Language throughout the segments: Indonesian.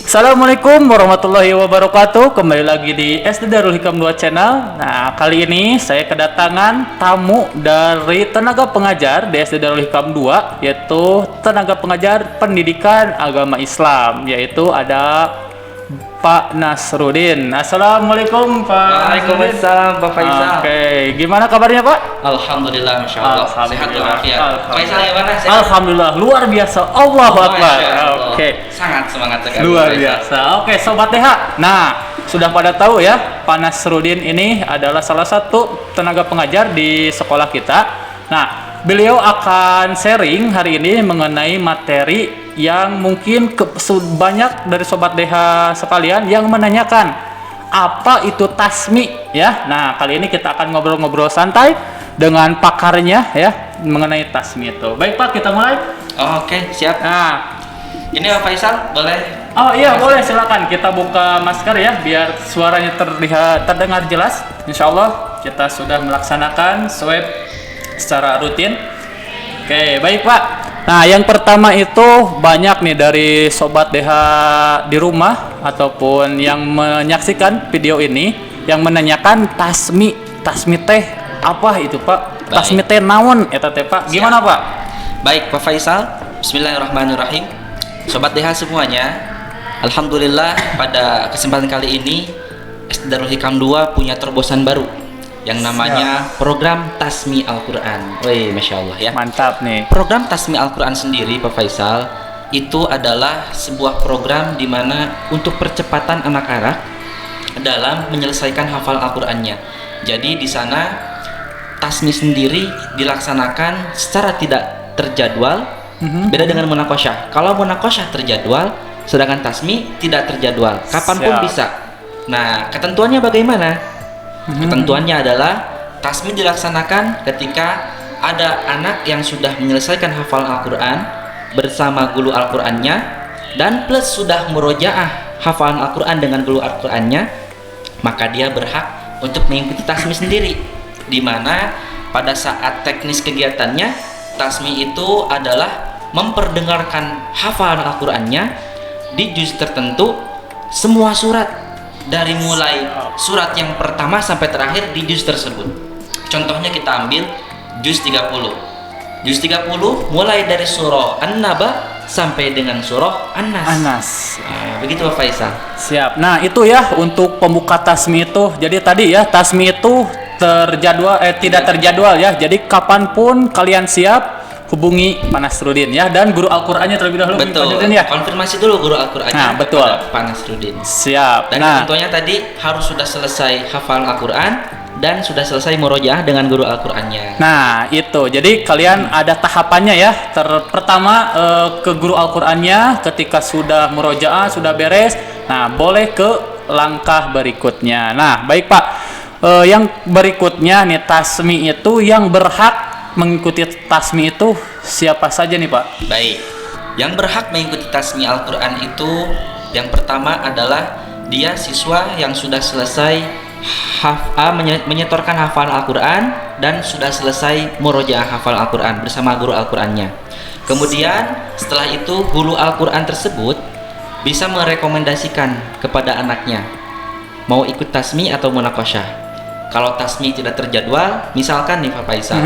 Assalamualaikum warahmatullahi wabarakatuh. Kembali lagi di SD Darul Hikam 2 Channel. Nah, kali ini saya kedatangan tamu dari tenaga pengajar di SD Darul Hikam 2, yaitu tenaga pengajar pendidikan agama Islam, yaitu ada Pak Nasruddin. Assalamualaikum Pak. Waalaikumsalam Pak Faisal. Oke, gimana kabarnya Pak? Alhamdulillah, Masya Allah. Sehat walafiat. Faisal gimana? Sehat? Alhamdulillah, luar biasa. Allahu Akbar. Oke. Sangat semangat sekali. Luar Faisal. biasa. Oke, Sobat DH. Nah, sudah pada tahu ya, Pak Nasruddin ini adalah salah satu tenaga pengajar di sekolah kita. Nah, beliau akan sharing hari ini mengenai materi yang mungkin banyak dari Sobat DH sekalian yang menanyakan apa itu tasmi ya. Nah, kali ini kita akan ngobrol-ngobrol santai dengan pakarnya ya mengenai tasmi itu. Baik Pak, kita mulai. Oke, siap. Nah, Ini Pak Faisal, boleh? oh iya boleh, silakan kita buka masker ya biar suaranya terdengar jelas. Insya Allah kita sudah melaksanakan swab secara rutin. Oke, baik Pak. Nah, yang pertama itu banyak nih dari Sobat DH di rumah ataupun yang menyaksikan video ini yang menanyakan tasmi teh apa itu Pak? Baik. Tasmi teh naon eta teh Pak? Gimana Pak? Baik Pak Faisal, Bismillahirrahmanirrahim. Sobat DH semuanya, Alhamdulillah pada kesempatan kali ini SD Darul Hikam 2 punya terobosan baru yang namanya program Tasmi Al-Quran. Wih, Masya Allah ya. Mantap nih. Program Tasmi Al-Quran sendiri Pak Faisal itu adalah sebuah program di mana untuk percepatan anak-anak dalam menyelesaikan hafal Al-Qurannya. Jadi di sana Tasmi sendiri dilaksanakan secara tidak terjadwal. Beda dengan munakosyah. Kalau munakosyah terjadwal, sedangkan tasmi tidak terjadwal. Kapanpun Siap. bisa. Nah, ketentuannya bagaimana? Ketentuannya adalah tasmi dilaksanakan ketika ada anak yang sudah menyelesaikan hafal Al-Quran bersama guru Al-Qurannya dan plus sudah murojaah hafalan Al-Quran dengan guru Al-Qurannya, maka dia berhak untuk mengikuti tasmi sendiri. Di mana pada saat teknis kegiatannya, tasmi itu adalah memperdengarkan hafalan Al-Qurannya di juz tertentu, semua surat dari mulai surat yang pertama sampai terakhir di juz tersebut. Contohnya kita ambil juz 30. Juz 30 mulai dari surah An-Naba sampai dengan surah An-Nas. Nah, begitu Pak Faisal. Siap. Nah, itu ya untuk pembuka tasmi itu. Jadi tadi ya, tasmi itu tidak terjadwal ya. Jadi kapanpun kalian siap, hubungi Pak Nasruddin ya, dan guru Al-Qur'annya terlebih dahulu. Betul. Pak Nasruddin, ya. Konfirmasi dulu guru Al-Qur'annya. Nah, betul. Pak Nasruddin. Siap. Dan ketentuannya tadi harus sudah selesai hafal Al-Qur'an dan sudah selesai murojaah dengan guru Al-Qur'annya. Nah, itu. Jadi kalian ada tahapannya ya. Pertama ke guru Al-Qur'annya, ketika sudah murojaah, sudah beres. Nah, boleh ke langkah berikutnya. Nah, baik Pak. Yang berikutnya nih, tasmi itu yang berhak mengikuti tasmi itu siapa saja nih Pak? Baik. Yang berhak mengikuti tasmi Al-Qur'an itu yang pertama adalah dia siswa yang sudah selesai menyetorkan hafalan Al-Quran dan sudah selesai murojaah hafal Al-Quran bersama guru Al-Qurannya. Kemudian setelah itu guru Al-Quran tersebut bisa merekomendasikan kepada anaknya mau ikut tasmi atau munakosyah. Kalau tasmi tidak terjadwal, misalkan nih Pak Faisal,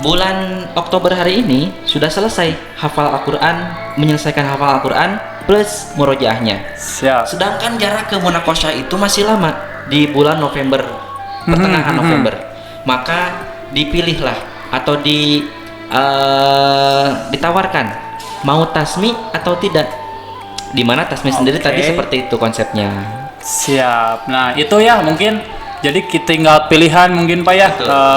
bulan Oktober hari ini sudah selesai hafal Al-Quran, menyelesaikan hafal Al-Quran plus murojaahnya. Siap. Sedangkan jarak ke munakosyah itu masih lama, di bulan November, pertengahan November. Maka dipilihlah atau ditawarkan mau tasmi atau tidak. Dimana tasmi sendiri tadi seperti itu konsepnya. Siap. Nah, itu ya mungkin. Jadi kita tinggal pilihan mungkin Pak ya,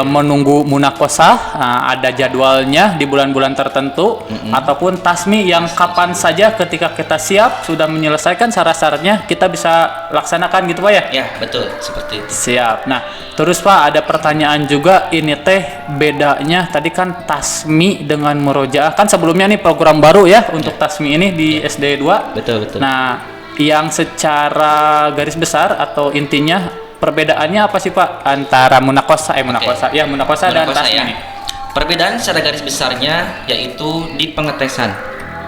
menunggu munakosah, ada jadwalnya di bulan-bulan tertentu, ataupun tasmi yang kapan saja ketika kita siap sudah menyelesaikan syarat-syaratnya kita bisa laksanakan gitu Pak ya? Ya betul, seperti itu. Siap. Nah terus Pak, ada pertanyaan juga, ini teh bedanya tadi kan tasmi dengan murojaah, kan sebelumnya nih program baru ya untuk tasmi ini di SD 2. Betul. Nah yang secara garis besar atau intinya perbedaannya apa sih Pak antara munakosa dan tasmi? Ya. Perbedaan secara garis besarnya yaitu di pengetesan.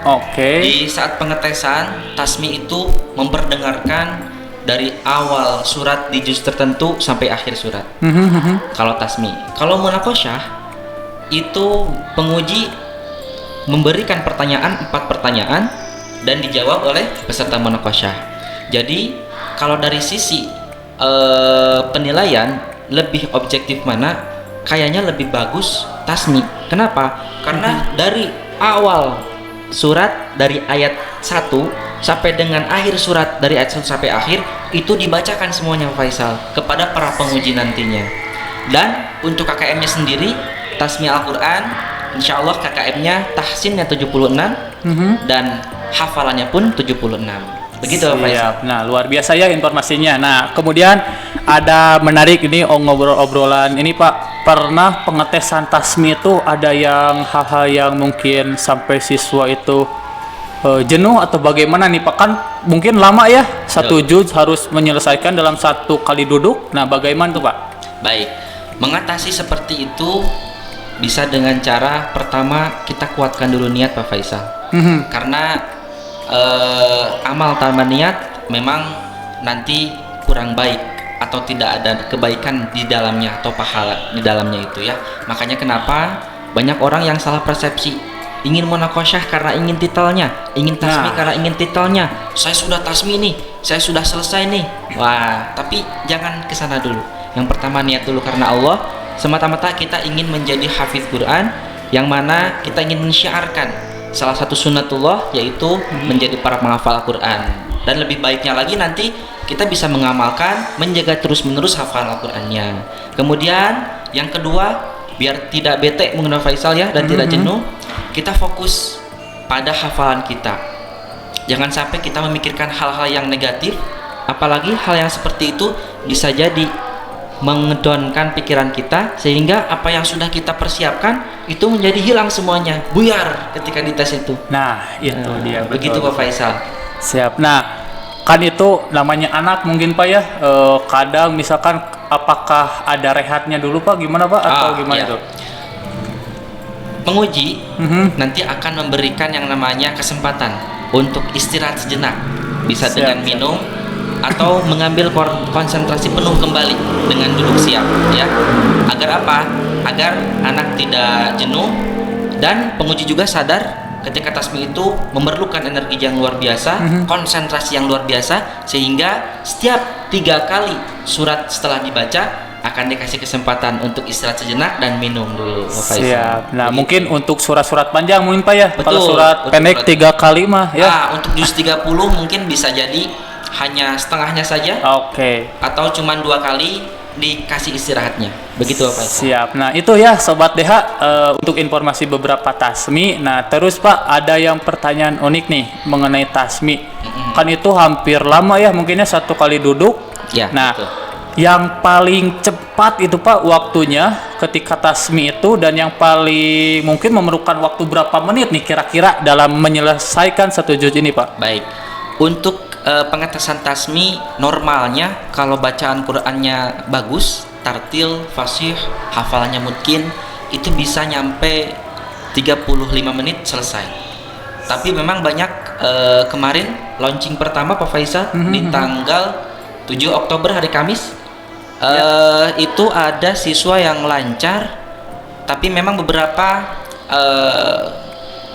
Oke. Di saat pengetesan, tasmi itu memperdengarkan dari awal surat di juz tertentu sampai akhir surat. Kalau tasmi. Kalau munakosyah itu penguji memberikan pertanyaan, 4 pertanyaan, dan dijawab oleh peserta munakosyah. Jadi kalau dari sisi penilaian lebih objektif mana, kayaknya lebih bagus tasmi. Kenapa? Karena dari awal surat dari ayat 1 sampai dengan akhir surat dari ayat 1 sampai akhir itu dibacakan semuanya Faisal kepada para penguji nantinya. Dan untuk KKM-nya sendiri tasmi Al-Quran, insya Allah KKM-nya tahsinnya 76 dan hafalannya pun 76. Begitu Pak Faisal. Nah, luar biasa ya informasinya. Nah, kemudian ada menarik ini ngobrol-obrolan ini Pak. Pernah pengetesan tasmi itu ada yang hal-hal yang mungkin sampai siswa itu jenuh atau bagaimana nih Pak? Kan mungkin lama ya, satu juz harus menyelesaikan dalam 1 kali duduk. Nah, bagaimana tuh Pak? Baik, mengatasi seperti itu bisa dengan cara pertama kita kuatkan dulu niat Pak Faisal. Karena amal tanpa niat memang nanti kurang baik atau tidak ada kebaikan di dalamnya atau pahala di dalamnya itu ya. Makanya kenapa banyak orang yang salah persepsi, ingin munakosyah karena ingin titelnya, ingin tasmi karena ingin titelnya. Saya sudah tasmi nih, saya sudah selesai nih. Wah, tapi jangan kesana dulu. Yang pertama niat dulu karena Allah. Semata-mata kita ingin menjadi hafiz Quran, yang mana kita ingin mensyiarkan salah satu sunnatullah yaitu menjadi para penghafal Al-Quran. Dan lebih baiknya lagi nanti kita bisa mengamalkan, menjaga terus-menerus hafal Al-Qurannya. Kemudian yang kedua, biar tidak bete mengenai Faisal ya dan tidak jenuh, kita fokus pada hafalan kita. Jangan sampai kita memikirkan hal-hal yang negatif, apalagi hal yang seperti itu bisa jadi mengedonkan pikiran kita sehingga apa yang sudah kita persiapkan itu menjadi hilang semuanya, buyar ketika dites itu. Nah, itu dia. Begitu Pak Faisal. Siap. Nah, kan itu namanya anak mungkin Pak ya. Kadang misalkan apakah ada rehatnya dulu Pak? Gimana Pak? Atau gimana itu? Penguji nanti akan memberikan yang namanya kesempatan untuk istirahat sejenak, bisa dengan minum atau mengambil konsentrasi penuh kembali dengan duduk siap ya. Agar apa? Agar anak tidak jenuh dan penguji juga sadar ketika tasmi itu memerlukan energi yang luar biasa, konsentrasi yang luar biasa, sehingga setiap 3 kali surat setelah dibaca akan dikasih kesempatan untuk istirahat sejenak dan minum dulu. Siap. Nah, mungkin untuk surat-surat panjang mungkin Pak ya. Betul, kalau surat pendek 3 kali mah ya. Nah, untuk juz 30 mungkin bisa jadi hanya setengahnya saja. Oke. Atau cuma 2 kali dikasih istirahatnya. Begitu Pak. Siap. Nah, itu ya Sobat DH untuk informasi beberapa tasmi. Nah, terus Pak ada yang pertanyaan unik nih mengenai tasmi. Kan itu hampir lama ya, mungkinnya 1 kali duduk. Ya, nah, betul. Yang paling cepat itu Pak waktunya ketika tasmi itu, dan yang paling mungkin memerlukan waktu berapa menit nih kira-kira dalam menyelesaikan 1 juz ini Pak? Baik. Untuk pengetesan tasmi normalnya kalau bacaan Qur'annya bagus, tartil, fasih, hafalannya mungkin itu bisa nyampe 35 menit selesai. Tapi memang banyak kemarin launching pertama Pak Faisal di tanggal 7 Oktober hari Kamis itu ada siswa yang lancar, tapi memang beberapa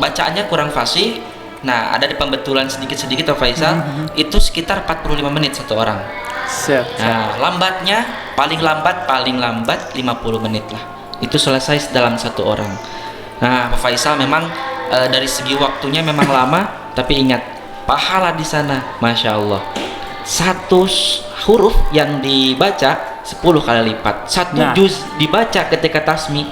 bacaannya kurang fasih. Nah, ada di pembetulan sedikit-sedikit Pak Faisal, itu sekitar 45 menit 1 orang. Siap. Nah, lambatnya paling lambat 50 menit lah. Itu selesai dalam 1 orang. Nah, Pak Faisal memang dari segi waktunya memang lama, tapi ingat pahala di sana, Masya Allah. 1 huruf yang dibaca 10 kali lipat. 1 juz dibaca ketika tasmi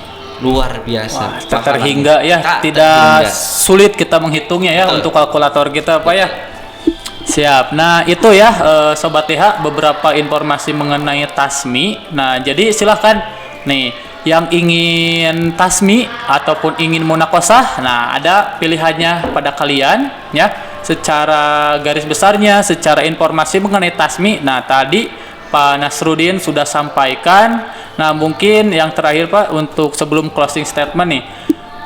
luar biasa. Wah, terhingga ya, tidak sulit kita menghitungnya ya. Betul. Untuk kalkulator kita Pak ya. Siap. Nah, itu ya Sobat TH beberapa informasi mengenai tasmi. Nah, jadi silahkan nih yang ingin tasmi ataupun ingin munakosah, nah ada pilihannya pada kalian ya. Secara garis besarnya, secara informasi mengenai tasmi, nah tadi Pak Nasruddin sudah sampaikan. Nah, mungkin yang terakhir Pak untuk sebelum closing statement nih,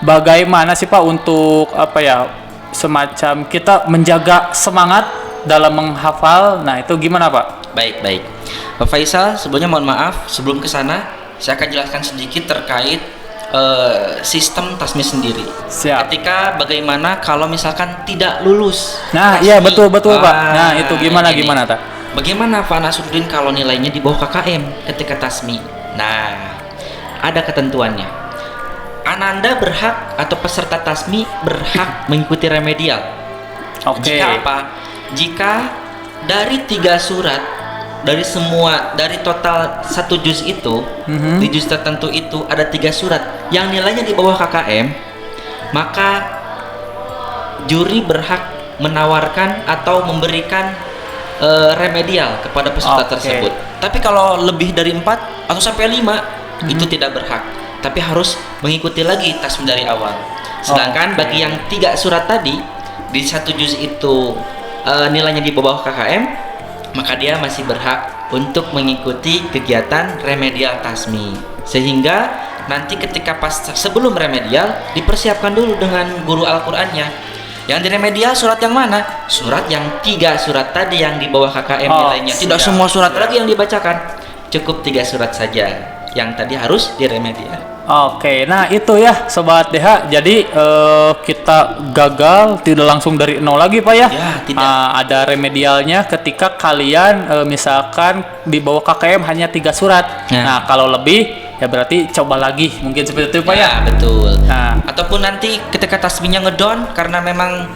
bagaimana sih Pak untuk apa ya semacam kita menjaga semangat dalam menghafal. Nah, itu gimana, Pak? Baik. Pak Faisal, sebelumnya mohon maaf, sebelum ke sana saya akan jelaskan sedikit terkait sistem tasmi sendiri. Siap. Ketika bagaimana kalau misalkan tidak lulus. Nah, tasmi. iya betul Pak. Nah, itu gimana ini. Tak? Bagaimana Pak Nasruddin kalau nilainya di bawah KKM ketika tasmi? Nah, ada ketentuannya. Ananda berhak atau peserta tasmi berhak mengikuti remedial. Oke. Jika apa? Jika dari 3 surat dari total 1 juz itu, di juz tertentu itu ada 3 surat yang nilainya di bawah KKM, maka juri berhak menawarkan atau memberikan remedial kepada peserta tersebut. Tapi kalau lebih dari 4 atau sampai 5 itu tidak berhak, tapi harus mengikuti lagi tasmi dari awal. Sedangkan bagi yang 3 surat tadi di 1 juz itu nilainya di bawah KKM, maka dia masih berhak untuk mengikuti kegiatan remedial tasmi. Sehingga nanti ketika sebelum remedial dipersiapkan dulu dengan guru Al-Qur'annya. Yang di remedial surat yang mana? Surat yang 3 surat tadi yang di bawah KKM nilainya. Tidak semua surat lagi yang dibacakan. Cukup 3 surat saja yang tadi harus di remedial. Oke, nah itu ya Sobat DH. Jadi kita gagal tidak langsung dari nol lagi Pak ya? Ya, tidak. Ada remedialnya ketika kalian misalkan di bawah KKM hanya 3 surat. Nah, kalau lebih ya berarti coba lagi, mungkin seperti itu Pak ya? Betul. Nah, ataupun nanti ketika tasbihnya ngedon karena memang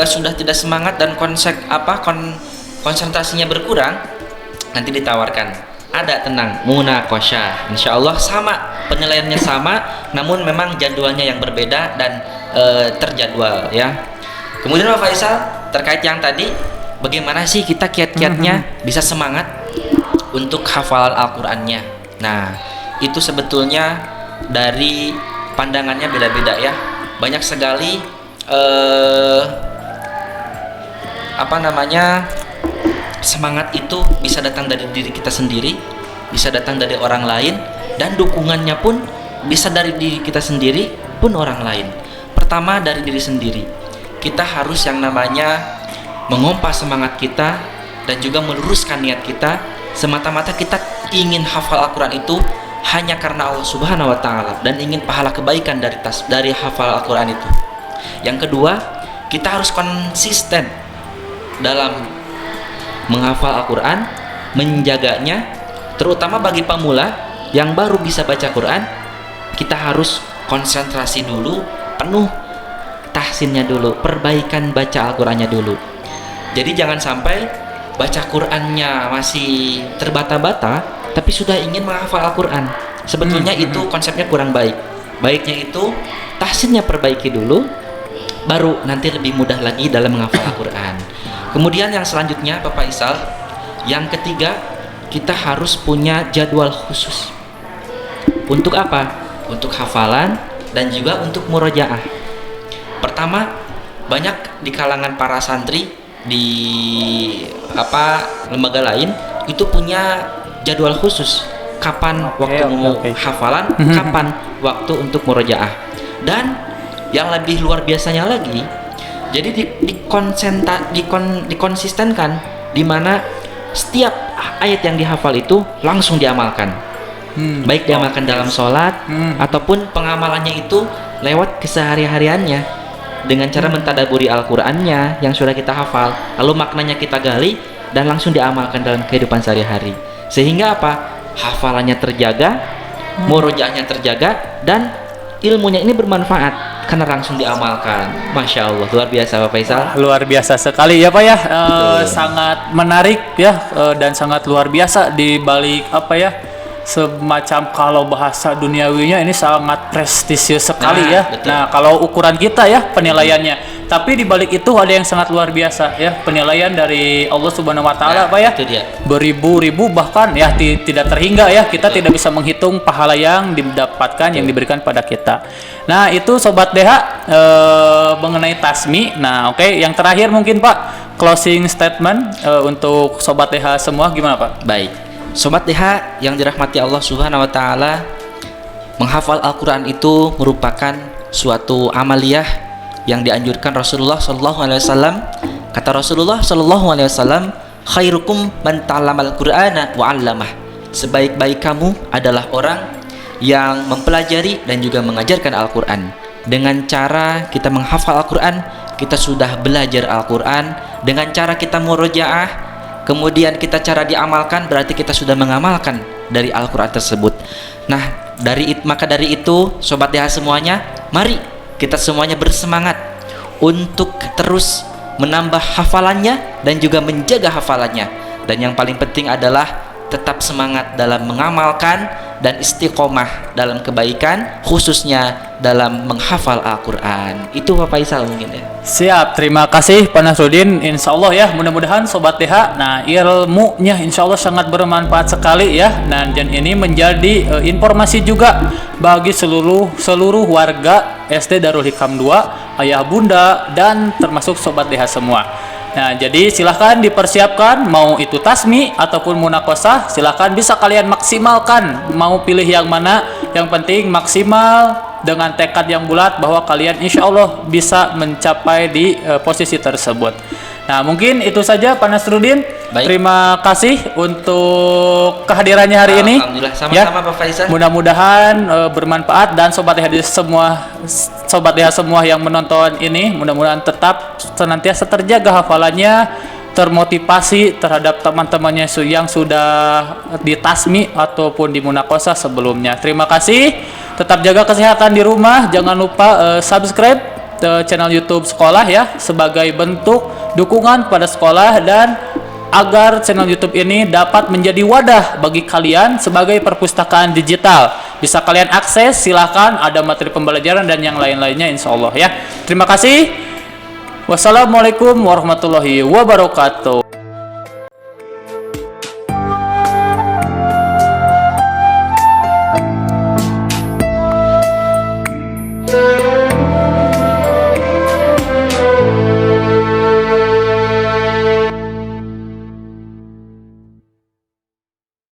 sudah tidak semangat dan konsentrasinya berkurang, nanti ditawarkan ada munaqasyah. Insya Allah sama, penilaiannya sama, namun memang jadwalnya yang berbeda dan terjadwal ya. Kemudian Pak Faisal, terkait yang tadi, bagaimana sih kita kiat-kiatnya bisa semangat untuk hafalan Al-Qur'annya. Nah, itu sebetulnya dari pandangannya beda-beda ya. Banyak sekali semangat itu bisa datang dari diri kita sendiri, bisa datang dari orang lain, dan dukungannya pun bisa dari diri kita sendiri pun orang lain. Pertama dari diri sendiri, kita harus yang namanya mengompa semangat kita dan juga meluruskan niat kita. Semata-mata kita ingin hafal Al-Quran itu hanya karena Allah Subhanahu wa Ta'ala dan ingin pahala kebaikan dari hafal Al-Quran itu. Yang kedua, kita harus konsisten dalam menghafal Al-Quran, menjaganya, terutama bagi pemula yang baru bisa baca Quran. Kita harus konsentrasi dulu, penuh tahsinnya dulu, perbaikan baca Al-Qurannya dulu. Jadi jangan sampai baca Qurannya masih terbata-bata tapi sudah ingin menghafal Al-Quran. Sebetulnya itu konsepnya kurang baik. Baiknya itu tahsinnya perbaiki dulu, baru nanti lebih mudah lagi dalam menghafal Al-Quran. Kemudian yang selanjutnya Bapak Faisal, yang ketiga, kita harus punya jadwal khusus. Untuk apa? Untuk hafalan dan juga untuk murojaah. Pertama, banyak di kalangan para santri di lembaga lain itu punya jadwal khusus. Kapan waktu hafalan, kapan waktu untuk murojaah. Dan yang lebih luar biasanya lagi, jadi dikonsistenkan di mana setiap ayat yang dihafal itu langsung diamalkan. Baik diamalkan dalam sholat ataupun pengamalannya itu lewat kesehari-hariannya dengan cara mentadaburi Al-Qur'annya yang sudah kita hafal, lalu maknanya kita gali dan langsung diamalkan dalam kehidupan sehari-hari. Sehingga apa? Hafalannya terjaga, murojaahnya terjaga, dan ilmunya ini bermanfaat karena langsung diamalkan. Masya Allah, luar biasa Pak Faisal. Luar biasa sekali ya Pak ya. Sangat menarik ya, dan sangat luar biasa di balik semacam kalau bahasa duniawinya ini sangat prestisius sekali ya. Betul. Nah, kalau ukuran kita ya penilaiannya. Tapi di balik itu ada yang sangat luar biasa ya, penilaian dari Allah Subhanahu wa Ta'ala Pak ya. Itu dia. Beribu-ribu bahkan ya tidak terhingga ya. Kita tidak bisa menghitung pahala yang didapatkan yang diberikan pada kita. Nah, itu Sobat DH mengenai tasmi. Nah, oke, yang terakhir mungkin Pak, closing statement untuk Sobat DH semua gimana Pak? Baik. Sobat DH yang dirahmati Allah Subhanahu wa Ta'ala, menghafal Al-Quran itu merupakan suatu amaliyah yang dianjurkan Rasulullah Shallallahu Alaihi Wasallam. Kata Rasulullah Shallallahu Alaihi Wasallam, khairukum man ta'allamal Qur'ana wa 'allamah. Sebaik-baik kamu adalah orang yang mempelajari dan juga mengajarkan Al-Quran. Dengan cara kita menghafal Al-Quran, kita sudah belajar Al-Quran. Dengan cara kita murojaah, kemudian kita cara diamalkan, berarti kita sudah mengamalkan dari Al-Quran tersebut. Nah, maka dari itu, Sobat DH semuanya, mari kita semuanya bersemangat untuk terus menambah hafalannya dan juga menjaga hafalannya. Dan yang paling penting adalah tetap semangat dalam mengamalkan dan istiqomah dalam kebaikan, khususnya dalam menghafal Al-Quran. Itu Pak Faisal mungkin ya. Siap, terima kasih Pak Nasruddin. Insya Allah ya, mudah-mudahan Sobat DH, nah ilmunya insya Allah sangat bermanfaat sekali ya. Nah, dan ini menjadi informasi juga bagi seluruh warga SD Darul Hikam 2, ayah bunda, dan termasuk Sobat DH semua. Nah, jadi silahkan dipersiapkan, mau itu tasmi ataupun munakosah, silahkan bisa kalian maksimalkan, mau pilih yang mana. Yang penting maksimal dengan tekad yang bulat bahwa kalian insya Allah bisa mencapai di posisi tersebut. Nah, mungkin itu saja Pak Nasruddin. Baik. Terima kasih untuk kehadirannya hari ini. Alhamdulillah, sama-sama Pak Faisal. Mudah-mudahan bermanfaat, dan Sobat DH semua yang menonton ini mudah-mudahan tetap senantiasa terjaga hafalannya, termotivasi terhadap teman-temannya yang sudah ditasmi ataupun di munakosah sebelumnya. Terima kasih. Tetap jaga kesehatan di rumah. Jangan lupa subscribe channel YouTube sekolah ya, sebagai bentuk dukungan pada sekolah dan agar channel YouTube ini dapat menjadi wadah bagi kalian sebagai perpustakaan digital. Bisa kalian akses, silahkan, ada materi pembelajaran dan yang lain-lainnya insya Allah ya. Terima kasih. Wassalamualaikum warahmatullahi wabarakatuh.